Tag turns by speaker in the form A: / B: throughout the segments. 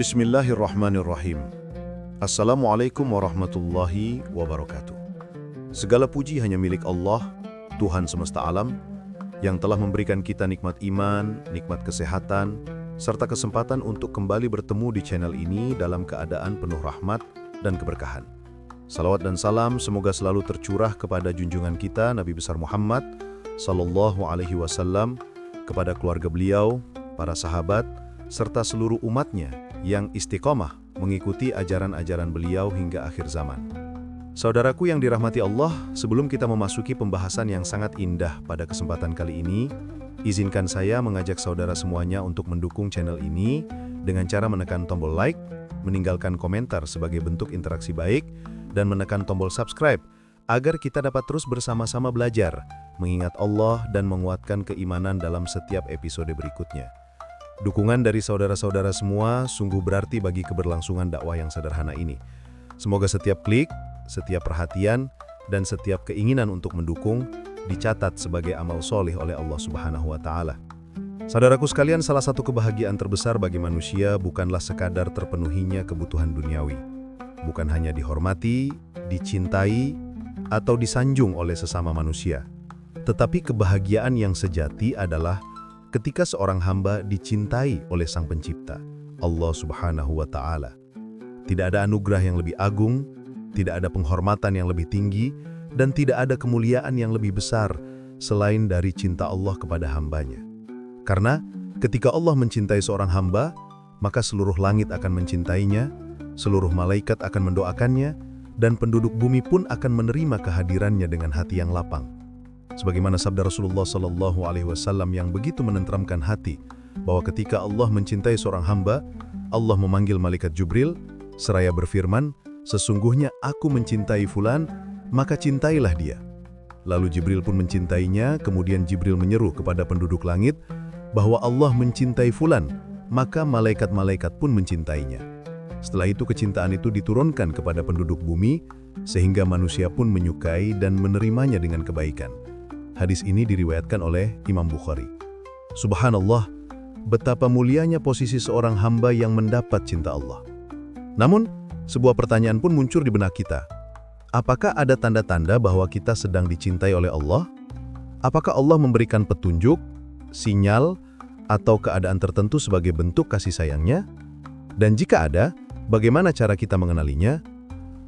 A: Bismillahirrahmanirrahim. Assalamualaikum warahmatullahi wabarakatuh. Segala puji hanya milik Allah, Tuhan semesta alam, yang telah memberikan kita nikmat iman, nikmat kesehatan, serta kesempatan untuk kembali bertemu di channel ini dalam keadaan penuh rahmat dan keberkahan. Salawat dan salam semoga selalu tercurah kepada junjungan kita Nabi besar Muhammad sallallahu alaihi wasallam, kepada keluarga beliau, para sahabat, serta seluruh umatnya yang istiqomah mengikuti ajaran-ajaran beliau hingga akhir zaman. Saudaraku yang dirahmati Allah, sebelum kita memasuki pembahasan yang sangat indah pada kesempatan kali ini, izinkan saya mengajak saudara semuanya untuk mendukung channel ini dengan cara menekan tombol like, meninggalkan komentar sebagai bentuk interaksi baik, dan menekan tombol subscribe agar kita dapat terus bersama-sama belajar, mengingat Allah dan menguatkan keimanan dalam setiap episode berikutnya. Dukungan dari saudara-saudara semua sungguh berarti bagi keberlangsungan dakwah yang sederhana ini. Semoga setiap klik, setiap perhatian, dan setiap keinginan untuk mendukung dicatat sebagai amal solih oleh Allah Subhanahu wa Ta'ala. Saudaraku sekalian, salah satu kebahagiaan terbesar bagi manusia bukanlah sekadar terpenuhinya kebutuhan duniawi. Bukan hanya dihormati, dicintai, atau disanjung oleh sesama manusia. Tetapi kebahagiaan yang sejati adalah ketika seorang hamba dicintai oleh Sang Pencipta, Allah Subhanahu wa Ta'ala. Tidak ada anugerah yang lebih agung, tidak ada penghormatan yang lebih tinggi, dan tidak ada kemuliaan yang lebih besar selain dari cinta Allah kepada hambanya. Karena ketika Allah mencintai seorang hamba, maka seluruh langit akan mencintainya, seluruh malaikat akan mendoakannya, dan penduduk bumi pun akan menerima kehadirannya dengan hati yang lapang. Sebagaimana sabda Rasulullah sallallahu alaihi wasallam yang begitu menenteramkan hati, bahwa ketika Allah mencintai seorang hamba, Allah memanggil malaikat Jibril seraya berfirman, "Sesungguhnya aku mencintai fulan, maka cintailah dia." Lalu Jibril pun mencintainya, kemudian Jibril menyeru kepada penduduk langit bahwa Allah mencintai fulan, maka malaikat-malaikat pun mencintainya. Setelah itu kecintaan itu diturunkan kepada penduduk bumi, sehingga manusia pun menyukai dan menerimanya dengan kebaikan. Hadis ini diriwayatkan oleh Imam Bukhari. Subhanallah, betapa mulianya posisi seorang hamba yang mendapat cinta Allah. Namun, sebuah pertanyaan pun muncul di benak kita. Apakah ada tanda-tanda bahwa kita sedang dicintai oleh Allah? Apakah Allah memberikan petunjuk, sinyal, atau keadaan tertentu sebagai bentuk kasih sayangnya? Dan jika ada, bagaimana cara kita mengenalinya?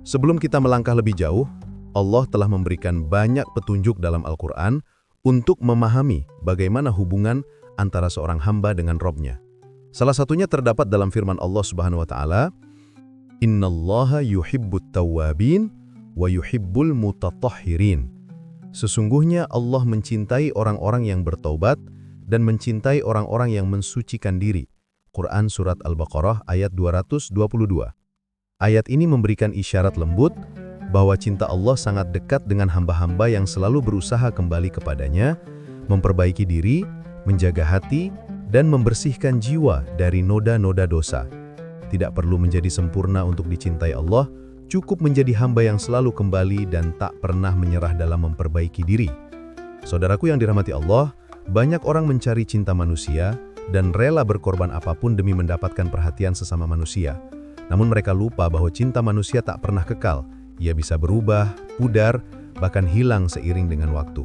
A: Sebelum kita melangkah lebih jauh, Allah telah memberikan banyak petunjuk dalam Al-Quran untuk memahami bagaimana hubungan antara seorang hamba dengan Robnya. Salah satunya terdapat dalam firman Allah Subhanahu wa Ta'ala, "Innallaha yuhibbut tawwabin wa yuhibbul mutatahhirin." Sesungguhnya Allah mencintai orang-orang yang bertaubat dan mencintai orang-orang yang mensucikan diri. Quran Surat Al-Baqarah ayat 222. Ayat ini memberikan isyarat lembut bahwa cinta Allah sangat dekat dengan hamba-hamba yang selalu berusaha kembali kepadanya, memperbaiki diri, menjaga hati, dan membersihkan jiwa dari noda-noda dosa. Tidak perlu menjadi sempurna untuk dicintai Allah, cukup menjadi hamba yang selalu kembali dan tak pernah menyerah dalam memperbaiki diri. Saudaraku yang dirahmati Allah, banyak orang mencari cinta manusia dan rela berkorban apapun demi mendapatkan perhatian sesama manusia. Namun mereka lupa bahwa cinta manusia tak pernah kekal. Ia bisa berubah, pudar, bahkan hilang seiring dengan waktu.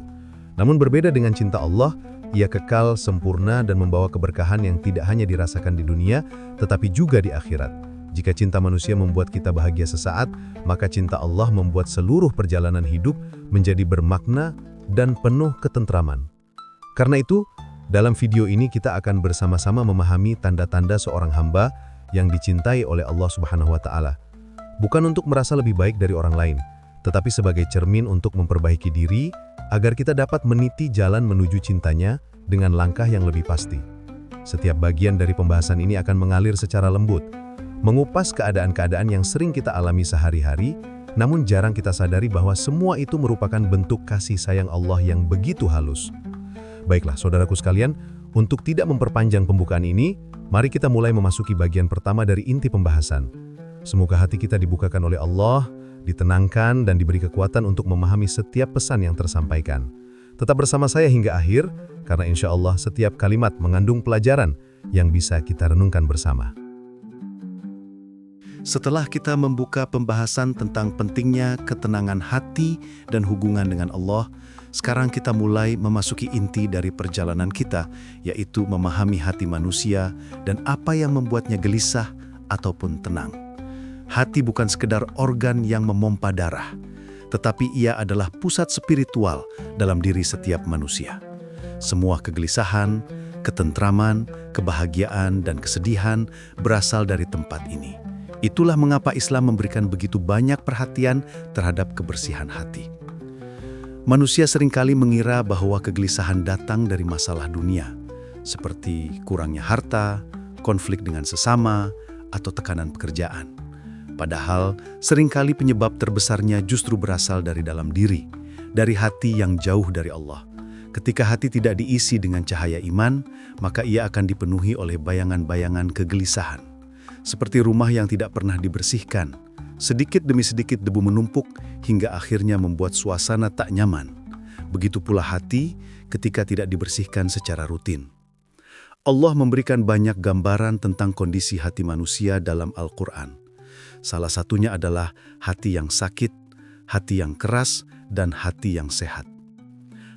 A: Namun berbeda dengan cinta Allah, ia kekal, sempurna, dan membawa keberkahan yang tidak hanya dirasakan di dunia, tetapi juga di akhirat. Jika cinta manusia membuat kita bahagia sesaat, maka cinta Allah membuat seluruh perjalanan hidup menjadi bermakna dan penuh ketentraman. Karena itu, dalam video ini kita akan bersama-sama memahami tanda-tanda seorang hamba yang dicintai oleh Allah Subhanahu wa Ta'ala. Bukan untuk merasa lebih baik dari orang lain, tetapi sebagai cermin untuk memperbaiki diri agar kita dapat meniti jalan menuju cintanya dengan langkah yang lebih pasti. Setiap bagian dari pembahasan ini akan mengalir secara lembut, mengupas keadaan-keadaan yang sering kita alami sehari-hari, namun jarang kita sadari bahwa semua itu merupakan bentuk kasih sayang Allah yang begitu halus. Baiklah saudaraku sekalian, untuk tidak memperpanjang pembukaan ini, mari kita mulai memasuki bagian pertama dari inti pembahasan. Semoga hati kita dibukakan oleh Allah, ditenangkan dan diberi kekuatan untuk memahami setiap pesan yang tersampaikan. Tetap bersama saya hingga akhir, karena insya Allah setiap kalimat mengandung pelajaran yang bisa kita renungkan bersama. Setelah kita membuka pembahasan tentang pentingnya ketenangan hati dan hubungan dengan Allah, sekarang kita mulai memasuki inti dari perjalanan kita, yaitu memahami hati manusia dan apa yang membuatnya gelisah ataupun tenang. Hati bukan sekedar organ yang memompa darah, tetapi ia adalah pusat spiritual dalam diri setiap manusia. Semua kegelisahan, ketentraman, kebahagiaan, dan kesedihan berasal dari tempat ini. Itulah mengapa Islam memberikan begitu banyak perhatian terhadap kebersihan hati. Manusia seringkali mengira bahwa kegelisahan datang dari masalah dunia, seperti kurangnya harta, konflik dengan sesama, atau tekanan pekerjaan. Padahal, seringkali penyebab terbesarnya justru berasal dari dalam diri, dari hati yang jauh dari Allah. Ketika hati tidak diisi dengan cahaya iman, maka ia akan dipenuhi oleh bayangan-bayangan kegelisahan. Seperti rumah yang tidak pernah dibersihkan, sedikit demi sedikit debu menumpuk hingga akhirnya membuat suasana tak nyaman. Begitu pula hati ketika tidak dibersihkan secara rutin. Allah memberikan banyak gambaran tentang kondisi hati manusia dalam Al-Quran. Salah satunya adalah hati yang sakit, hati yang keras, dan hati yang sehat.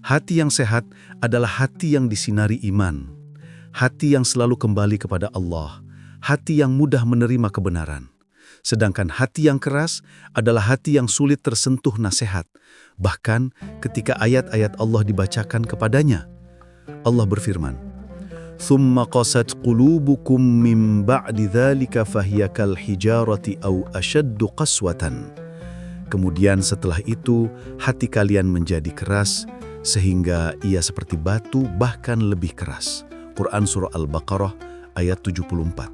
A: Hati yang sehat adalah hati yang disinari iman, hati yang selalu kembali kepada Allah, hati yang mudah menerima kebenaran. Sedangkan hati yang keras adalah hati yang sulit tersentuh nasihat, bahkan ketika ayat-ayat Allah dibacakan kepadanya. Allah berfirman, "Tsumma qasat qulubukum min ba'di dzalika fahiya kal hijarati aw ashaddu qaswatan." Kemudian setelah itu hati kalian menjadi keras sehingga ia seperti batu bahkan lebih keras. Quran Surah Al-Baqarah ayat 74.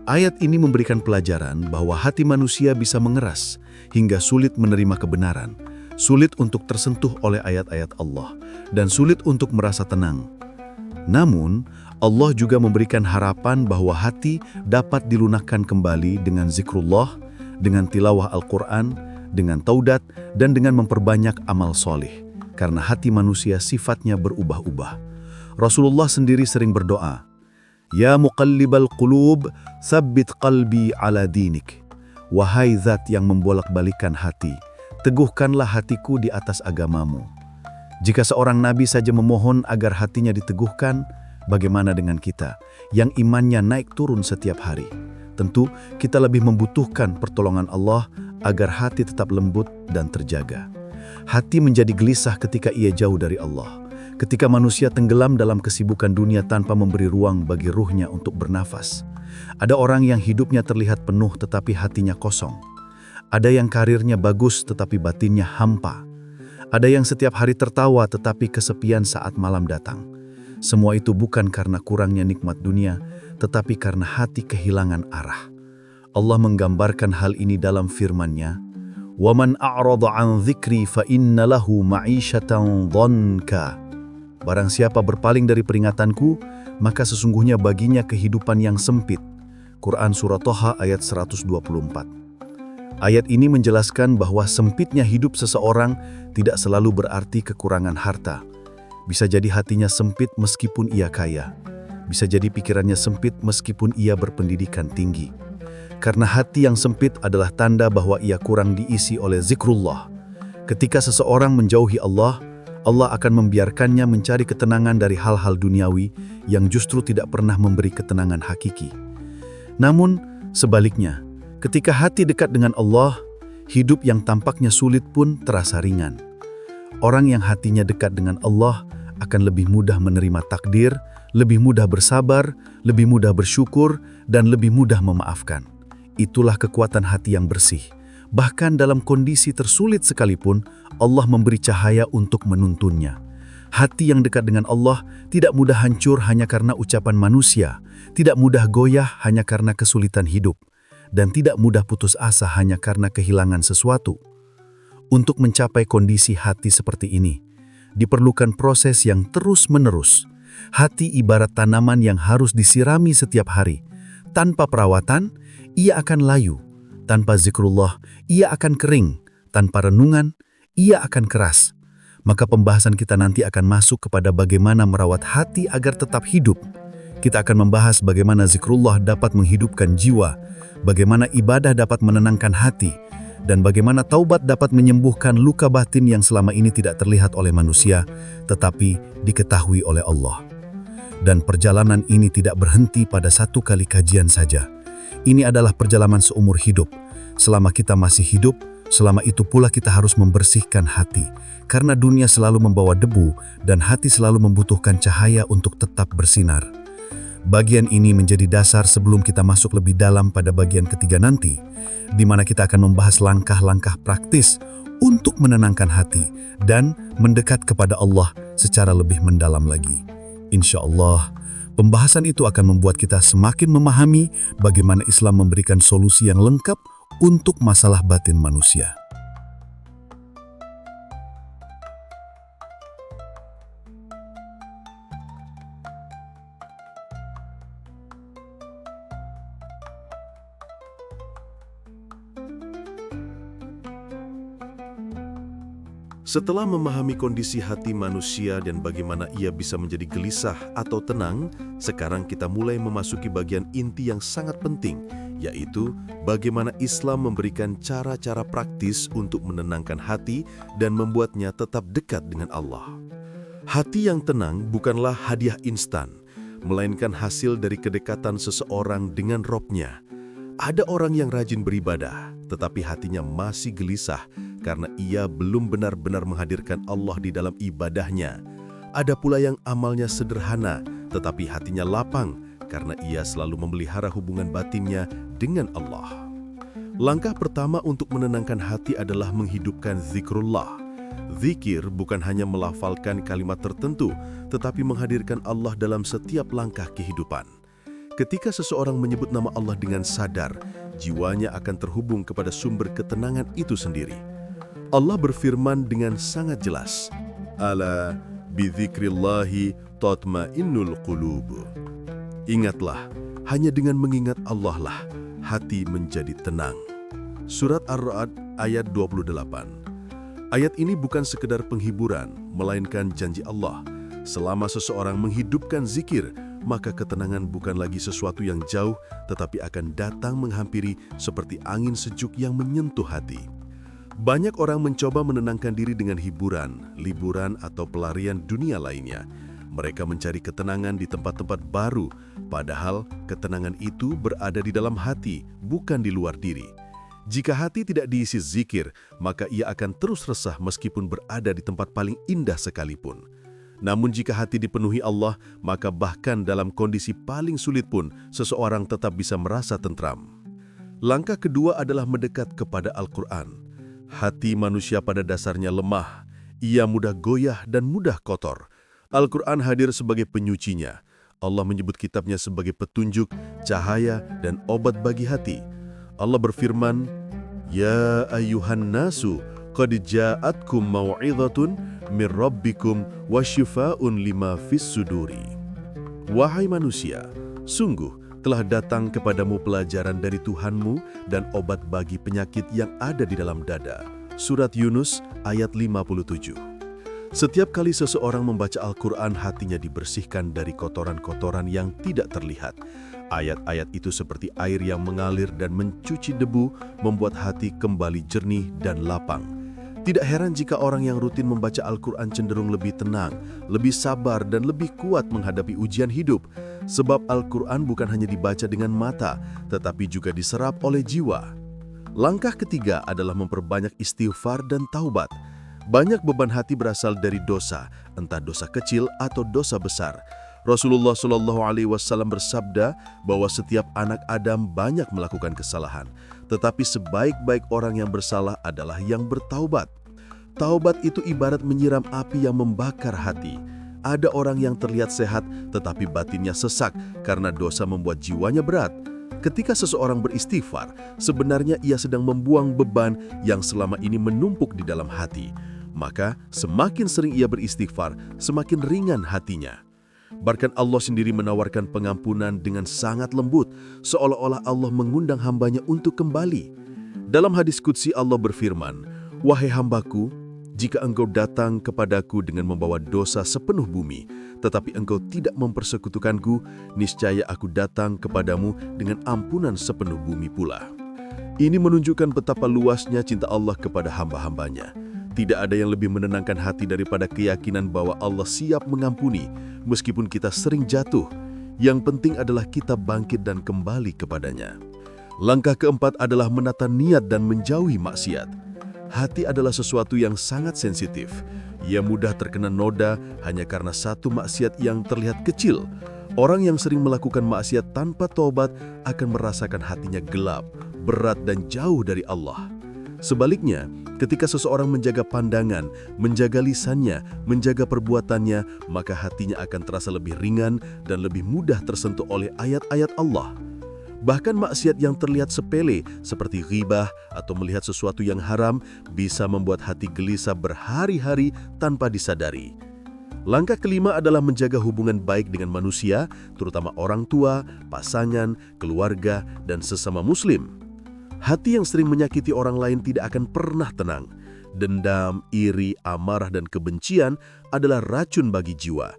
A: Ayat ini memberikan pelajaran bahwa hati manusia bisa mengeras hingga sulit menerima kebenaran, sulit untuk tersentuh oleh ayat-ayat Allah, dan sulit untuk merasa tenang. Namun, Allah juga memberikan harapan bahwa hati dapat dilunakkan kembali dengan zikrullah, dengan tilawah Al-Quran, dengan taudat, dan dengan memperbanyak amal soleh, karena hati manusia sifatnya berubah-ubah. Rasulullah sendiri sering berdoa, "Ya muqallibal qulub, tsabbit qalbi ala dinik." Wahai zat yang membolak-balikan hati, teguhkanlah hatiku di atas agamamu. Jika seorang nabi saja memohon agar hatinya diteguhkan, bagaimana dengan kita yang imannya naik turun setiap hari? Tentu kita lebih membutuhkan pertolongan Allah agar hati tetap lembut dan terjaga. Hati menjadi gelisah ketika ia jauh dari Allah. Ketika manusia tenggelam dalam kesibukan dunia tanpa memberi ruang bagi ruhnya untuk bernafas. Ada orang yang hidupnya terlihat penuh tetapi hatinya kosong. Ada yang karirnya bagus tetapi batinnya hampa. Ada yang setiap hari tertawa tetapi kesepian saat malam datang. Semua itu bukan karena kurangnya nikmat dunia, tetapi karena hati kehilangan arah. Allah menggambarkan hal ini dalam firman-Nya, "Waman a'rada 'an dzikri fa inna lahu ma'isyatan dhanka." Barang siapa berpaling dari peringatanku, maka sesungguhnya baginya kehidupan yang sempit. Quran Surah Thaha ayat 124. Ayat ini menjelaskan bahwa sempitnya hidup seseorang tidak selalu berarti kekurangan harta. Bisa jadi hatinya sempit meskipun ia kaya. Bisa jadi pikirannya sempit meskipun ia berpendidikan tinggi. Karena hati yang sempit adalah tanda bahwa ia kurang diisi oleh zikrullah. Ketika seseorang menjauhi Allah, Allah akan membiarkannya mencari ketenangan dari hal-hal duniawi yang justru tidak pernah memberi ketenangan hakiki. Namun, sebaliknya, ketika hati dekat dengan Allah, hidup yang tampaknya sulit pun terasa ringan. Orang yang hatinya dekat dengan Allah akan lebih mudah menerima takdir, lebih mudah bersabar, lebih mudah bersyukur, dan lebih mudah memaafkan. Itulah kekuatan hati yang bersih. Bahkan dalam kondisi tersulit sekalipun, Allah memberi cahaya untuk menuntunnya. Hati yang dekat dengan Allah tidak mudah hancur hanya karena ucapan manusia, tidak mudah goyah hanya karena kesulitan hidup, dan tidak mudah putus asa hanya karena kehilangan sesuatu. Untuk mencapai kondisi hati seperti ini, diperlukan proses yang terus-menerus. Hati ibarat tanaman yang harus disirami setiap hari. Tanpa perawatan, ia akan layu. Tanpa zikrullah, ia akan kering. Tanpa renungan, ia akan keras. Maka pembahasan kita nanti akan masuk kepada bagaimana merawat hati agar tetap hidup.
B: kita akan membahas bagaimana zikrullah dapat menghidupkan jiwa, bagaimana ibadah dapat menenangkan hati, dan bagaimana taubat dapat menyembuhkan luka batin yang selama ini tidak terlihat oleh manusia, tetapi diketahui oleh Allah. Dan perjalanan ini tidak berhenti pada satu kali kajian saja. Ini adalah perjalanan seumur hidup. Selama kita masih hidup, selama itu pula kita harus membersihkan hati, karena dunia selalu membawa debu dan hati selalu membutuhkan cahaya untuk tetap bersinar. Bagian ini menjadi dasar sebelum kita masuk lebih dalam pada bagian ketiga nanti, di mana kita akan membahas langkah-langkah praktis untuk menenangkan hati dan mendekat kepada Allah secara lebih mendalam lagi. Insya Allah, pembahasan itu akan membuat kita semakin memahami bagaimana Islam memberikan solusi yang lengkap untuk masalah batin manusia.
A: Setelah memahami kondisi hati manusia dan bagaimana ia bisa menjadi gelisah atau tenang, sekarang kita mulai memasuki bagian inti yang sangat penting, yaitu bagaimana Islam memberikan cara-cara praktis untuk menenangkan hati dan membuatnya tetap dekat dengan Allah. Hati yang tenang bukanlah hadiah instan, melainkan hasil dari kedekatan seseorang dengan Robnya. Ada orang yang rajin beribadah, tetapi hatinya masih gelisah karena ia belum benar-benar menghadirkan Allah di dalam ibadahnya. Ada pula yang amalnya sederhana, tetapi hatinya lapang karena ia selalu memelihara hubungan batinnya dengan Allah. Langkah pertama untuk menenangkan hati adalah menghidupkan zikrullah. Zikir bukan hanya melafalkan kalimat tertentu, tetapi menghadirkan Allah dalam setiap langkah kehidupan. Ketika seseorang menyebut nama Allah dengan sadar, jiwanya akan terhubung kepada sumber ketenangan itu sendiri. Allah berfirman dengan sangat jelas, "Ala bidzikrillahi tatma'innul qulub." Ingatlah, hanya dengan mengingat Allah lah hati menjadi tenang. Surat Ar-Ra'd ayat 28. Ayat ini bukan sekedar penghiburan, melainkan janji Allah. Selama seseorang menghidupkan zikir, maka ketenangan bukan lagi sesuatu yang jauh, tetapi akan datang menghampiri seperti angin sejuk yang menyentuh hati. Banyak orang mencoba menenangkan diri dengan hiburan, liburan, atau pelarian dunia lainnya. Mereka mencari ketenangan di tempat-tempat baru, padahal ketenangan itu berada di dalam hati, bukan di luar diri. Jika hati tidak diisi zikir, maka ia akan terus resah meskipun berada di tempat paling indah sekalipun. Namun jika hati dipenuhi Allah, maka bahkan dalam kondisi paling sulit pun, seseorang tetap bisa merasa tentram. Langkah kedua adalah mendekat kepada Al-Quran. Hati manusia pada dasarnya lemah, ia mudah goyah dan mudah kotor. Al-Quran hadir sebagai penyucinya. Allah menyebut kitabnya sebagai petunjuk, cahaya, dan obat bagi hati. Allah berfirman, "Ya ayyuhan nasu, qad ja'atkum mau'izatun min rabbikum wa syifa'un lima fis suduri." Wahai manusia, sungguh telah datang kepadamu pelajaran dari Tuhanmu dan obat bagi penyakit yang ada di dalam dada. Surat Yunus ayat 57. Setiap kali seseorang membaca Al-Quran, hatinya dibersihkan dari kotoran-kotoran yang tidak terlihat. Ayat-ayat itu seperti air yang mengalir dan mencuci debu, membuat hati kembali jernih dan lapang. Tidak heran jika orang yang rutin membaca Al-Quran cenderung lebih tenang, lebih sabar, dan lebih kuat menghadapi ujian hidup. Sebab Al-Quran bukan hanya dibaca dengan mata, tetapi juga diserap oleh jiwa. Langkah ketiga adalah memperbanyak istighfar dan taubat. Banyak beban hati berasal dari dosa, entah dosa kecil atau dosa besar. Rasulullah SAW bersabda bahwa setiap anak Adam banyak melakukan kesalahan, tetapi sebaik-baik orang yang bersalah adalah yang bertaubat. Taubat itu ibarat menyiram api yang membakar hati. Ada orang yang terlihat sehat, tetapi batinnya sesak karena dosa membuat jiwanya berat. Ketika seseorang beristighfar, sebenarnya ia sedang membuang beban yang selama ini menumpuk di dalam hati. Maka semakin sering ia beristighfar, semakin ringan hatinya. Bahkan Allah sendiri menawarkan pengampunan dengan sangat lembut, seolah-olah Allah mengundang hambanya untuk kembali. Dalam hadis qudsi Allah berfirman, "Wahai hambaku, Jika engkau datang kepadaku dengan membawa dosa sepenuh bumi, tetapi engkau tidak mempersekutukanku, niscaya aku datang kepadamu dengan ampunan sepenuh bumi pula. Ini menunjukkan betapa luasnya cinta Allah kepada hamba-hambanya. Tidak ada yang lebih menenangkan hati daripada keyakinan bahwa Allah siap mengampuni, meskipun kita sering jatuh. Yang penting adalah kita bangkit dan kembali kepadanya. Langkah keempat adalah menata niat dan menjauhi maksiat. Hati adalah sesuatu yang sangat sensitif. Ia mudah terkena noda hanya karena satu maksiat yang terlihat kecil. Orang yang sering melakukan maksiat tanpa tobat akan merasakan hatinya gelap, berat dan jauh dari Allah. Sebaliknya, ketika seseorang menjaga pandangan, menjaga lisannya, menjaga perbuatannya, maka hatinya akan terasa lebih ringan dan lebih mudah tersentuh oleh ayat-ayat Allah. Bahkan maksiat yang terlihat sepele seperti ghibah atau melihat sesuatu yang haram bisa membuat hati gelisah berhari-hari tanpa disadari. Langkah kelima adalah menjaga hubungan baik dengan manusia, terutama orang tua, pasangan, keluarga, dan sesama muslim. Hati yang sering menyakiti orang lain tidak akan pernah tenang. Dendam, iri, amarah, dan kebencian adalah racun bagi jiwa.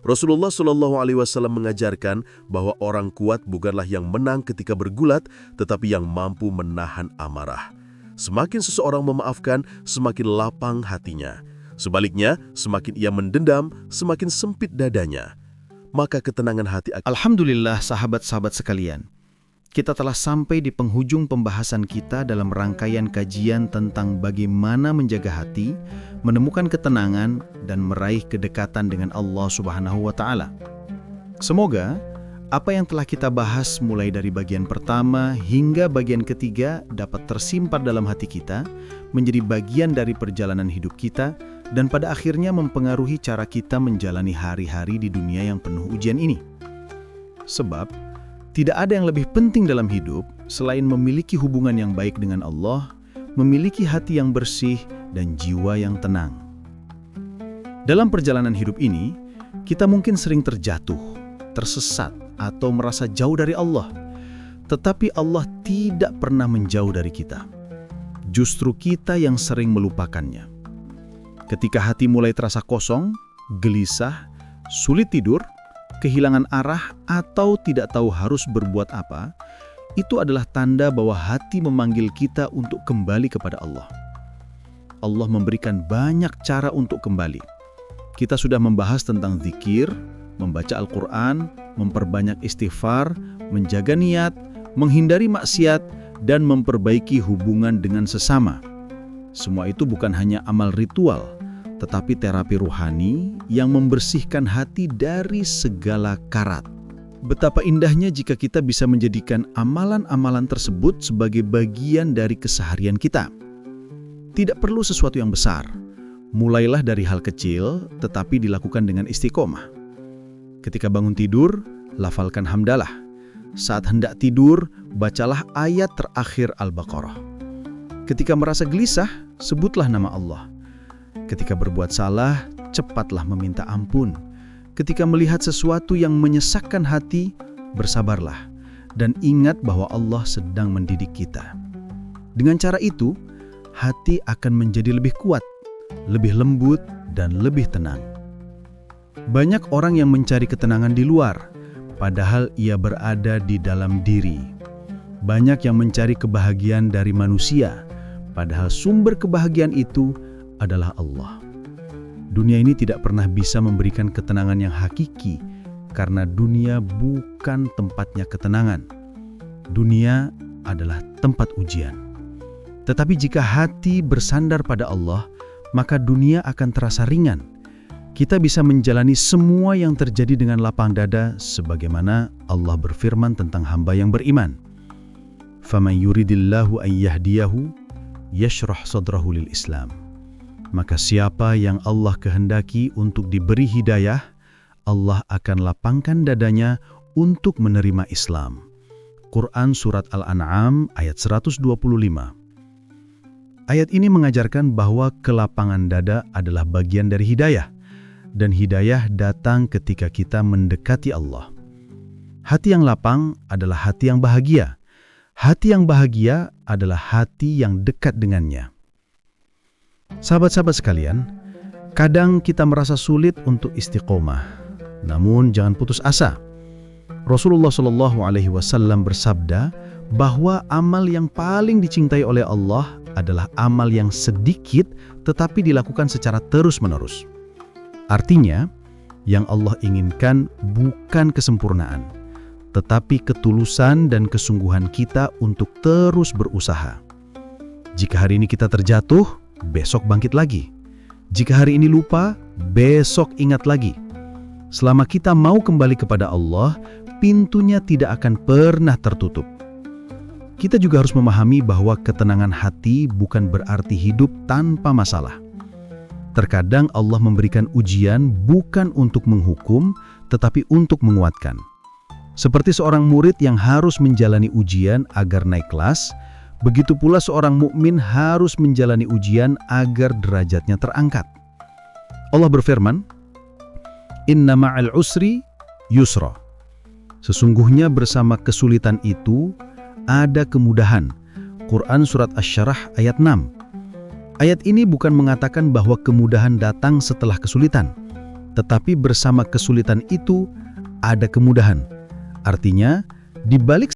A: Rasulullah SAW mengajarkan bahwa orang kuat bukanlah yang menang ketika bergulat, tetapi yang mampu menahan amarah. Semakin seseorang memaafkan, semakin lapang hatinya. Sebaliknya, semakin ia mendendam, semakin sempit dadanya. Maka ketenangan hati akan...
C: Alhamdulillah sahabat-sahabat sekalian, kita telah sampai di penghujung pembahasan kita dalam rangkaian kajian tentang bagaimana menjaga hati, menemukan ketenangan, dan meraih kedekatan dengan Allah Subhanahu wa Ta'ala. Semoga apa yang telah kita bahas mulai dari bagian pertama hingga bagian ketiga dapat tersimpan dalam hati kita, menjadi bagian dari perjalanan hidup kita, dan pada akhirnya mempengaruhi cara kita menjalani hari-hari di dunia yang penuh ujian ini. Sebab, tidak ada yang lebih penting dalam hidup selain memiliki hubungan yang baik dengan Allah, memiliki hati yang bersih, dan jiwa yang tenang. Dalam perjalanan hidup ini, kita mungkin sering terjatuh, tersesat, atau merasa jauh dari Allah. Tetapi Allah tidak pernah menjauh dari kita. Justru kita yang sering melupakannya. Ketika hati mulai terasa kosong, gelisah, sulit tidur, kehilangan arah, atau tidak tahu harus berbuat apa, itu adalah tanda bahwa hati memanggil kita untuk kembali kepada Allah. Allah memberikan banyak cara untuk kembali. Kita sudah membahas tentang zikir, membaca Al-Quran, memperbanyak istighfar, menjaga niat, menghindari maksiat, dan memperbaiki hubungan dengan sesama. Semua itu bukan hanya amal ritual, tetapi terapi ruhani yang membersihkan hati dari segala karat. Betapa indahnya jika kita bisa menjadikan amalan-amalan tersebut sebagai bagian dari keseharian kita. Tidak perlu sesuatu yang besar. Mulailah dari hal kecil, tetapi dilakukan dengan istiqomah. Ketika bangun tidur, lafalkan hamdalah. Saat hendak tidur, bacalah ayat terakhir Al-Baqarah. Ketika merasa gelisah, sebutlah nama Allah. Ketika berbuat salah, cepatlah meminta ampun. Ketika melihat sesuatu yang menyesakkan hati, bersabarlah. Dan ingat bahwa Allah sedang mendidik kita. Dengan cara itu, hati akan menjadi lebih kuat, lebih lembut, dan lebih tenang. Banyak orang yang mencari ketenangan di luar, padahal ia berada di dalam diri. Banyak yang mencari kebahagiaan dari manusia, padahal sumber kebahagiaan itu adalah Allah. Dunia ini tidak pernah bisa memberikan ketenangan yang hakiki, karena dunia bukan tempatnya ketenangan. Dunia adalah tempat ujian. Tetapi jika hati bersandar pada Allah, maka dunia akan terasa ringan. Kita bisa menjalani semua yang terjadi dengan lapang dada, sebagaimana Allah berfirman tentang hamba yang beriman. فَمَنْ يُرِدِ اللَّهُ أَنْ يَهْدِيَهُ يَشْرَحْ صَدْرَهُ لِلْإِسْلَامِ. Maka siapa yang Allah kehendaki untuk diberi hidayah, Allah akan lapangkan dadanya untuk menerima Islam. Quran Surat Al-An'am ayat 125. Ayat ini mengajarkan bahwa kelapangan dada adalah bagian dari hidayah, dan hidayah datang ketika kita mendekati Allah. Hati yang lapang adalah hati yang bahagia. Hati yang bahagia adalah hati yang dekat dengannya. Sahabat-sahabat sekalian, kadang kita merasa sulit untuk istiqomah. Namun jangan putus asa. Rasulullah SAW bersabda bahwa amal yang paling dicintai oleh Allah adalah amal yang sedikit tetapi dilakukan secara terus-menerus. Artinya, yang Allah inginkan bukan kesempurnaan, tetapi ketulusan dan kesungguhan kita untuk terus berusaha. Jika hari ini kita terjatuh, besok bangkit lagi. Jika hari ini lupa, besok ingat lagi. Selama kita mau kembali kepada Allah, pintunya tidak akan pernah tertutup. Kita juga harus memahami bahwa ketenangan hati bukan berarti hidup tanpa masalah. Terkadang Allah memberikan ujian bukan untuk menghukum, tetapi untuk menguatkan. Seperti seorang murid yang harus menjalani ujian agar naik kelas, begitu pula seorang mukmin harus menjalani ujian agar derajatnya terangkat. Allah berfirman, "Inna ma'al usri yusra." Sesungguhnya bersama kesulitan itu ada kemudahan. Quran Surat Asy-Syarah ayat 6. Ayat ini bukan mengatakan bahwa kemudahan datang setelah kesulitan, tetapi bersama kesulitan itu ada kemudahan. Artinya, di balik